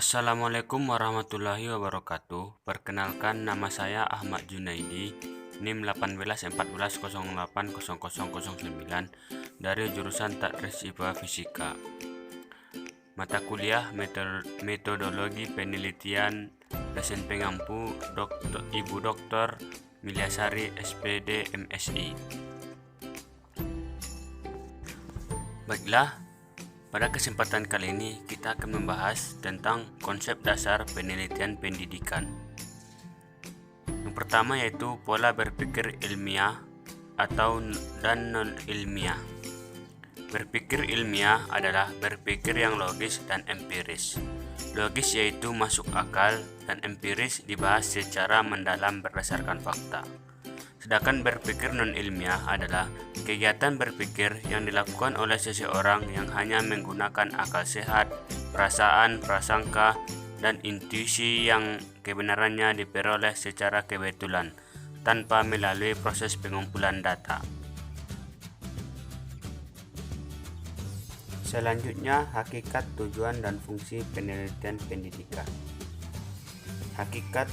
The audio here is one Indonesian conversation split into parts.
Assalamualaikum warahmatullahi wabarakatuh. Perkenalkan, nama saya Ahmad Junaidi, NIM 1814080009 dari jurusan Tadris IPA Fisika. Mata kuliah Metodologi Penelitian, dosen pengampu Ibu Dr. Milyasari SPD MSI. Baiklah, pada kesempatan kali ini kita akan membahas tentang konsep dasar penelitian pendidikan. Yang pertama yaitu pola berpikir ilmiah dan non-ilmiah. Berpikir ilmiah adalah berpikir yang logis dan empiris. Logis yaitu masuk akal, dan empiris dibahas secara mendalam berdasarkan fakta. Sedangkan berpikir non-ilmiah adalah kegiatan berpikir yang dilakukan oleh seseorang yang hanya menggunakan akal sehat, perasaan, prasangka, dan intuisi yang kebenarannya diperoleh secara kebetulan, tanpa melalui proses pengumpulan data. Selanjutnya, hakikat, tujuan, dan fungsi penelitian pendidikan. Hakikat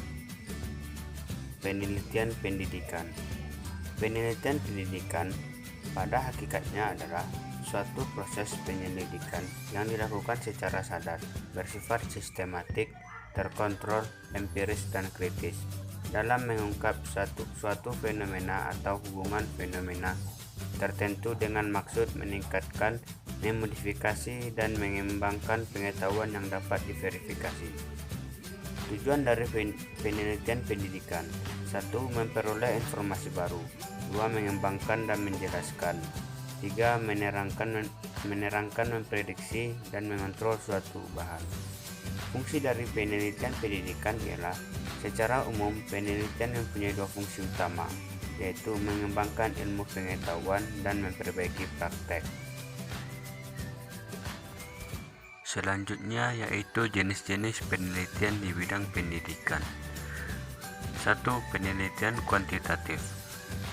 penelitian pendidikan. Penelitian pendidikan pada hakikatnya adalah suatu proses penyelidikan yang dilakukan secara sadar, bersifat sistematik, terkontrol, empiris, dan kritis dalam mengungkap suatu fenomena atau hubungan fenomena tertentu dengan maksud meningkatkan, memodifikasi, dan mengembangkan pengetahuan yang dapat diverifikasi. Tujuan dari penelitian pendidikan: 1. Memperoleh informasi baru. 2. Mengembangkan dan menjelaskan. 3. Menerangkan, memprediksi, dan mengontrol suatu bahan. Fungsi dari penelitian pendidikan ialah, secara umum, penelitian mempunyai dua fungsi utama, yaitu mengembangkan ilmu pengetahuan dan memperbaiki praktek. Selanjutnya yaitu jenis-jenis penelitian di bidang pendidikan. 1. Penelitian kuantitatif.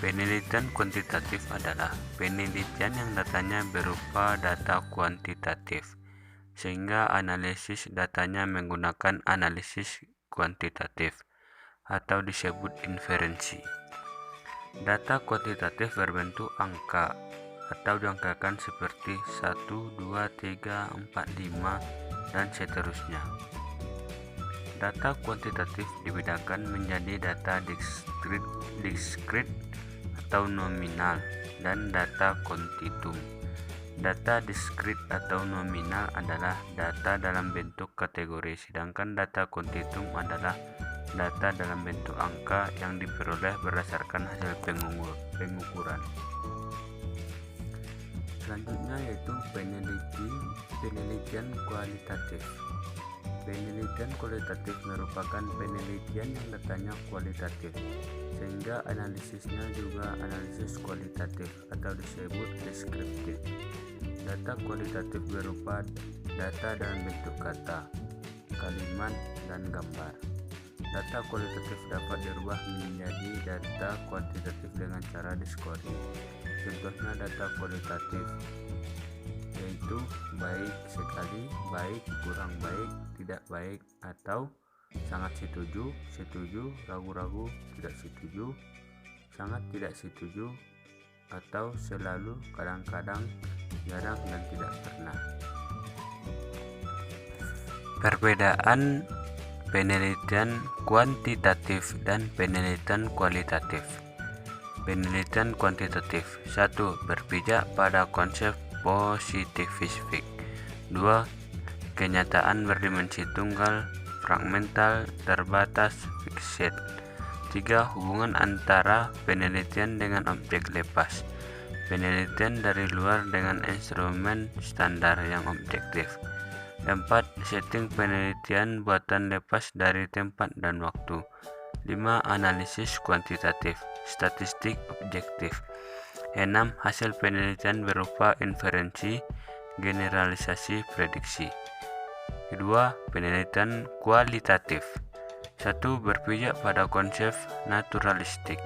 Penelitian kuantitatif adalah penelitian yang datanya berupa data kuantitatif, sehingga analisis datanya menggunakan analisis kuantitatif atau disebut inferensi. Data kuantitatif berbentuk angka atau diangkakan seperti 1, 2, 3, 4, 5, dan seterusnya. Data kuantitatif dibedakan menjadi data diskrit atau nominal dan data kuantitum. Data diskrit atau nominal adalah data dalam bentuk kategori, sedangkan data kuantitum adalah data dalam bentuk angka yang diperoleh berdasarkan hasil pengukuran. Selanjutnya yaitu penelitian kualitatif. Penelitian kualitatif merupakan penelitian yang datanya kualitatif, sehingga analisisnya juga analisis kualitatif atau disebut deskriptif. Data kualitatif berupa data dalam bentuk kata, kalimat, dan gambar. Data kualitatif dapat dirubah menjadi data kuantitatif dengan cara diskori. Contohnya data kualitatif yaitu baik sekali, baik, kurang baik, tidak baik, atau sangat setuju, setuju, ragu-ragu, tidak setuju, sangat tidak setuju, atau selalu, kadang-kadang, jarang, dan tidak pernah. Perbedaan penelitian kuantitatif dan penelitian kualitatif. Penelitian kuantitatif: 1. Berpijak pada konsep positifistik. 2. Kenyataan berdimensi tunggal, fragmental, terbatas, fixed. 3. Hubungan antara penelitian dengan objek lepas. Penelitian dari luar dengan instrumen standar yang objektif. 4. Setting penelitian buatan lepas dari tempat dan waktu. 5. Analisis kuantitatif, statistik objektif. 6. Hasil penelitian berupa inferensi, generalisasi, prediksi. Kedua, penelitian kualitatif. 1. Berpijak pada konsep naturalistik.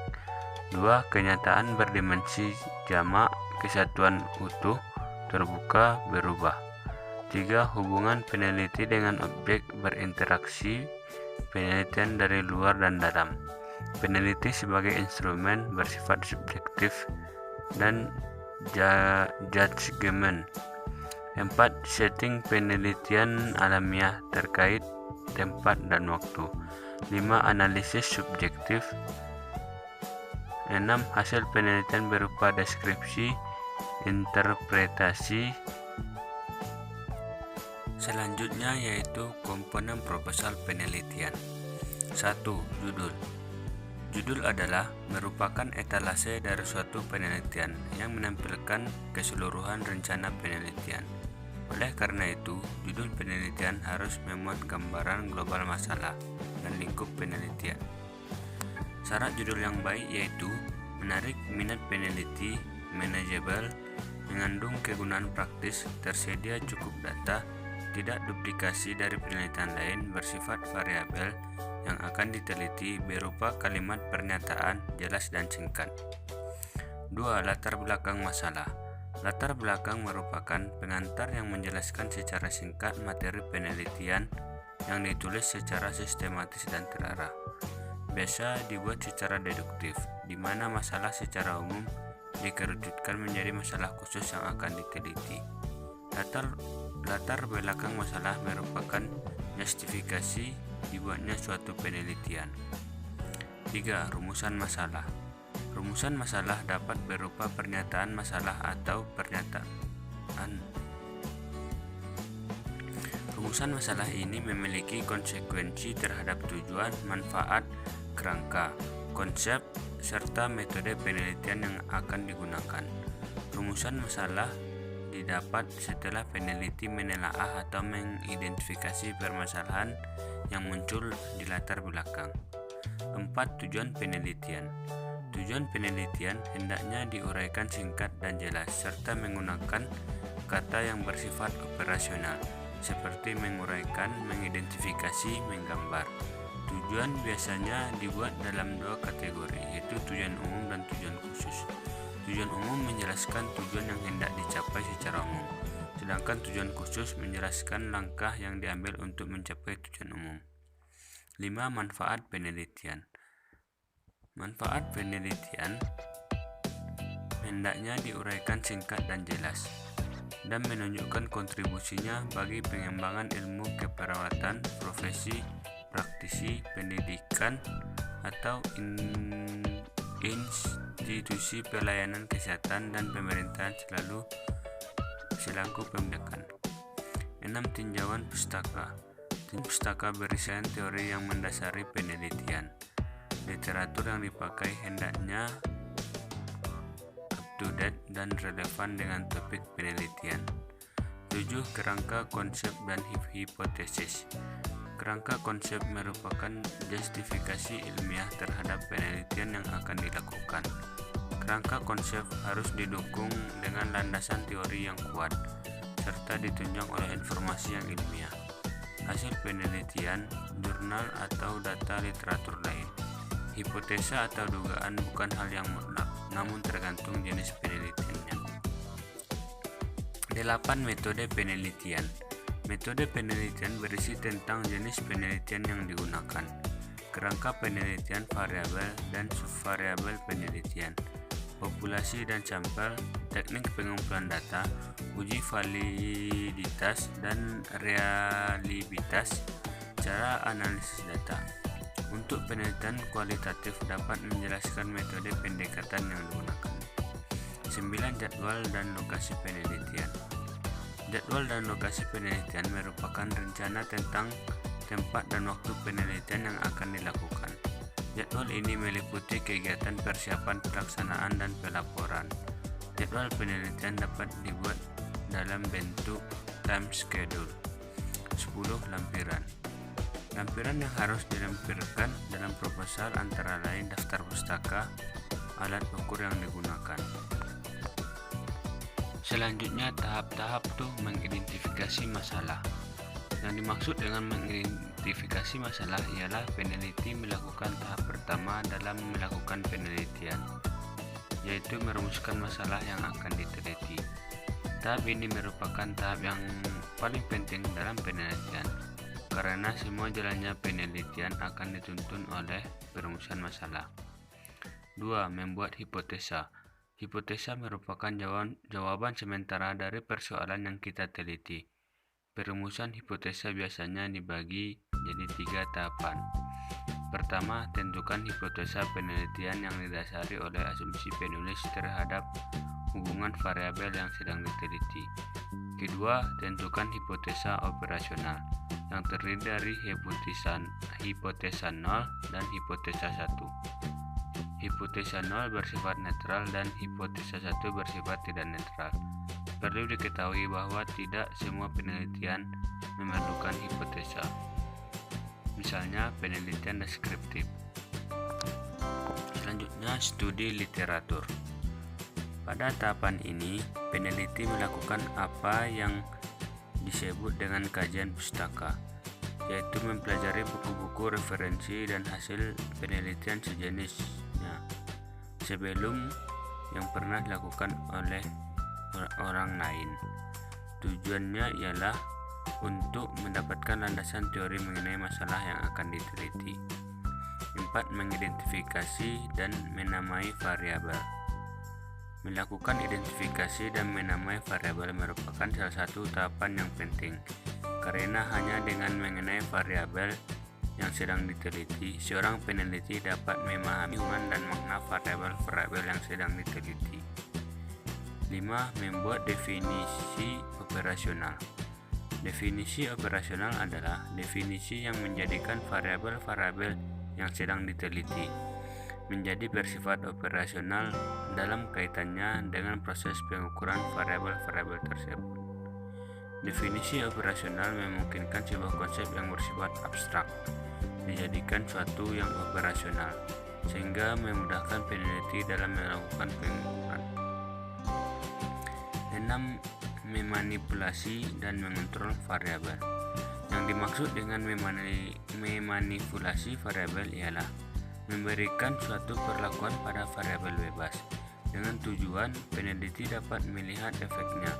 2. Kenyataan berdimensi jamak, kesatuan utuh, terbuka, berubah. 3. Hubungan peneliti dengan objek berinteraksi, penelitian dari luar dan dalam. Peneliti sebagai instrumen bersifat subjektif dan judgement. 4. Setting penelitian alamiah terkait tempat dan waktu. 5. Analisis subjektif. 6. Hasil penelitian berupa deskripsi, interpretasi. Selanjutnya yaitu komponen proposal penelitian. 1. Judul. Judul adalah merupakan etalase dari suatu penelitian yang menampilkan keseluruhan rencana penelitian. Oleh karena itu, judul penelitian harus memuat gambaran global masalah dan lingkup penelitian. Syarat judul yang baik yaitu menarik minat peneliti, manageable, mengandung kegunaan praktis, tersedia cukup data, tidak duplikasi dari penelitian lain, bersifat variabel yang akan diteliti, berupa kalimat pernyataan jelas dan singkat. 2. Latar belakang masalah. Latar belakang merupakan pengantar yang menjelaskan secara singkat materi penelitian yang ditulis secara sistematis dan terarah. Biasa dibuat secara deduktif, di mana masalah secara umum dikerucutkan menjadi masalah khusus yang akan diteliti. Latar belakang masalah merupakan justifikasi dibuatnya suatu penelitian. 3. Rumusan masalah. Rumusan masalah dapat berupa pernyataan masalah atau pernyataan. Rumusan masalah ini memiliki konsekuensi terhadap tujuan, manfaat, kerangka, konsep, serta metode penelitian yang akan digunakan. Rumusan masalah didapat setelah peneliti menelaah atau mengidentifikasi permasalahan yang muncul di latar belakang. 4. Tujuan penelitian. Tujuan penelitian hendaknya diuraikan singkat dan jelas, serta menggunakan kata yang bersifat operasional, seperti menguraikan, mengidentifikasi, menggambar. Tujuan biasanya dibuat dalam dua kategori, yaitu tujuan umum dan tujuan khusus. Tujuan umum menjelaskan tujuan yang hendak dicapai secara umum, sedangkan tujuan khusus menjelaskan langkah yang diambil untuk mencapai tujuan umum. 5. Manfaat penelitian. Manfaat penelitian hendaknya diuraikan singkat dan jelas, dan menunjukkan kontribusinya bagi pengembangan ilmu keperawatan, profesi, praktisi, pendidikan, atau institusi pelayanan kesehatan dan pemerintahan selaku pembiakan. 6. Tinjauan pustaka. Pustaka berisian teori yang mendasari penelitian. Literatur yang dipakai hendaknya up-to-date dan relevan dengan topik penelitian. 7. Kerangka konsep dan hipotesis. Kerangka konsep merupakan justifikasi ilmiah terhadap penelitian yang akan dilakukan. Kerangka konsep harus didukung dengan landasan teori yang kuat, serta ditunjang oleh informasi yang ilmiah, hasil penelitian, jurnal atau data literatur lain. Hipotesa atau dugaan bukan hal yang mutlak, namun tergantung jenis penelitiannya. 8. Metode penelitian. Metode penelitian berisi tentang jenis penelitian yang digunakan, kerangka penelitian, variabel dan subvariabel penelitian, populasi dan sampel, teknik pengumpulan data, uji validitas dan reliabilitas, cara analisis data. Untuk penelitian kualitatif dapat menjelaskan metode pendekatan yang digunakan. 9. Jadwal dan lokasi penelitian. Jadwal dan lokasi penelitian merupakan rencana tentang tempat dan waktu penelitian yang akan dilakukan. Jadwal ini meliputi kegiatan persiapan, pelaksanaan, dan pelaporan. Jadwal penelitian dapat dibuat dalam bentuk time schedule. 10. Lampiran. Lampiran yang harus dilampirkan dalam proposal antara lain daftar pustaka, alat ukur yang digunakan. Selanjutnya tahap-tahap mengidentifikasi masalah. Yang dimaksud dengan mengidentifikasi masalah ialah peneliti melakukan tahap pertama dalam melakukan penelitian, yaitu merumuskan masalah yang akan diteliti. Tahap ini merupakan tahap yang paling penting dalam penelitian, karena semua jalannya penelitian akan dituntun oleh perumusan masalah. 2. Membuat hipotesa. Hipotesa merupakan jawaban sementara dari persoalan yang kita teliti. Perumusan hipotesa biasanya dibagi jadi 3 tahapan. Pertama, tentukan hipotesa penelitian yang didasari oleh asumsi penulis terhadap hubungan variabel yang sedang diteliti. Kedua, tentukan hipotesa operasional yang terdiri dari hipotesa 0 dan hipotesa 1. Hipotesa 0 bersifat netral dan hipotesa 1 bersifat tidak netral. Perlu diketahui bahwa tidak semua penelitian memerlukan hipotesa. Misalnya penelitian deskriptif. Selanjutnya, studi literatur. Pada tahapan ini, peneliti melakukan apa yang disebut dengan kajian pustaka, yaitu mempelajari buku-buku referensi dan hasil penelitian sejenisnya sebelum yang pernah dilakukan oleh orang lain. Tujuannya ialah untuk mendapatkan landasan teori mengenai masalah yang akan diteliti. 4. Mengidentifikasi dan menamai variabel. Melakukan identifikasi dan menamai variabel merupakan salah satu tahapan yang penting, karena hanya dengan mengenai variabel yang sedang diteliti, seorang peneliti dapat memahami hubungan dan makna variabel-variabel yang sedang diteliti. 5. Membuat definisi operasional. Definisi operasional adalah definisi yang menjadikan variabel-variabel yang sedang diteliti menjadi bersifat operasional dalam kaitannya dengan proses pengukuran variabel-variabel tersebut. Definisi operasional memungkinkan sebuah konsep yang bersifat abstrak dijadikan suatu yang operasional, sehingga memudahkan peneliti dalam melakukan pengukuran. 6. Memanipulasi dan mengontrol variabel. Yang dimaksud dengan memanipulasi variabel ialah memberikan suatu perlakuan pada variabel bebas dengan tujuan peneliti dapat melihat efeknya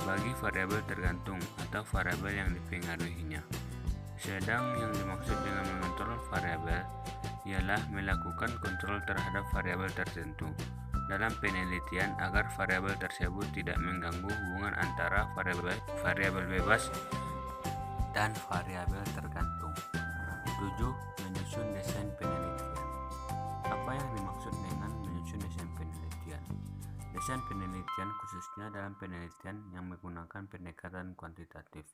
bagi variabel tergantung atau variabel yang dipengaruhinya. Sedang yang dimaksud dengan mengontrol variabel ialah melakukan kontrol terhadap variabel tertentu dalam penelitian agar variabel tersebut tidak mengganggu hubungan antara variabel bebas dan variabel tergantung. 7. Menyusun desain penelitian. Apa yang dimaksud dengan menyusun desain penelitian? Desain penelitian, khususnya dalam penelitian yang menggunakan pendekatan kuantitatif,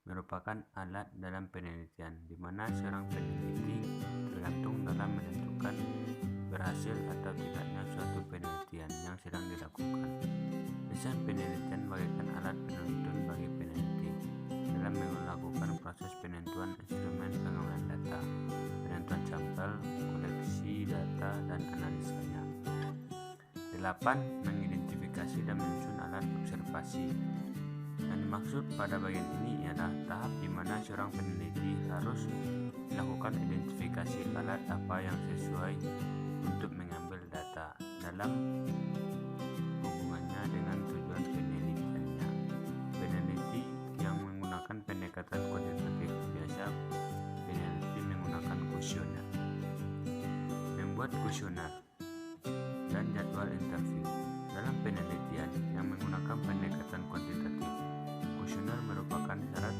merupakan alat dalam penelitian di mana seorang peneliti tergantung dalam menentukan berhasil atau tidaknya suatu penelitian yang sedang dilakukan. Desain penelitian bagaikan alat penuntun bagi peneliti dalam melakukan proses penentuan instrumen pengambilan data, penentuan sampel, koleksi data, dan analisanya. 8. Mengidentifikasi dan menyusun alat observasi. Yang dimaksud pada bagian ini ialah tahap di mana seorang peneliti harus melakukan identifikasi alat apa yang sesuai untuk mengambil data dalam hubungannya dengan tujuan penelitiannya. Peneliti yang menggunakan pendekatan kuantitatif biasa peneliti menggunakan kuesioner. Membuat kuesioner dan jadwal interview. Dalam penelitian yang menggunakan pendekatan kuantitatif, kuesioner merupakan salah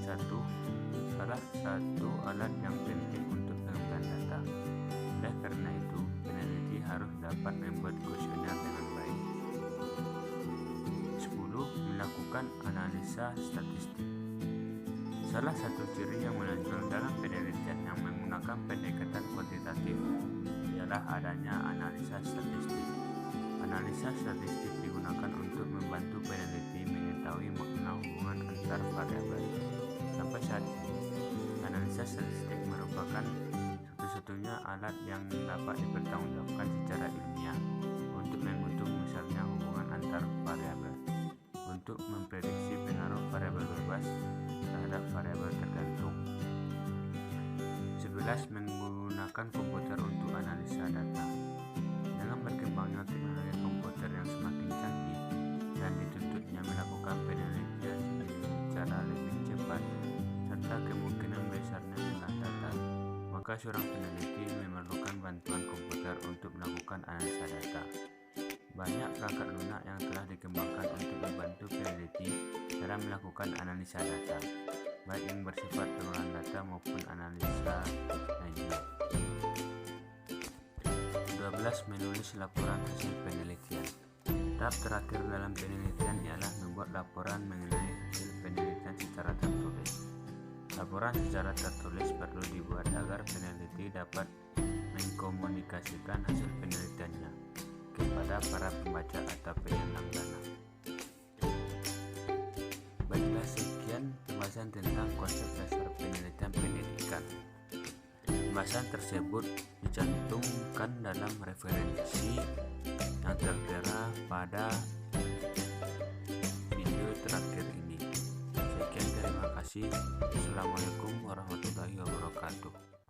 satu alat yang penting untuk pengambilan data. Oleh karena itu, peneliti harus dapat membuat kuesioner dengan baik. 10. Melakukan analisa statistik. Salah satu ciri yang menonjol dalam penelitian yang menggunakan pendekatan kuantitatif ialah adanya analisa statistik. Analisa statistik digunakan untuk membantu peneliti mengetahui makna hubungan antar variabel. Sampai saat ini, analisa statistik merupakan satu-satunya alat yang dapat dipertanggungjawabkan secara ilmiah untuk menghitung misalnya hubungan antar variabel, untuk memprediksi pengaruh variabel bebas terhadap variabel tergantung. 11. Menggunakan komputer untuk analisa data. Dengan berkembangnya teknologi komputer yang semakin canggih dan dituntutnya melakukan penelitian secara lebih maka seorang peneliti memerlukan bantuan komputer untuk melakukan analisa data. Banyak perangkat lunak yang telah dikembangkan untuk membantu peneliti dalam melakukan analisa data, baik yang bersifat pengolahan data maupun analisa lainnya. 12. Menulis laporan hasil penelitian. Tahap terakhir dalam penelitian ialah membuat laporan mengenai hasil penelitian secara tertulis. Laporan secara tertulis perlu dibuat agar peneliti dapat mengkomunikasikan hasil penelitiannya kepada para pembaca atau penyandang dana. Baiklah, sekian pembahasan tentang konsep dasar penelitian pendidikan. Pembahasan tersebut dicantumkan dalam referensi yang tertera pada video terakhir ini. Sekian, terima kasih. Assalamualaikum warahmatullahi wabarakatuh.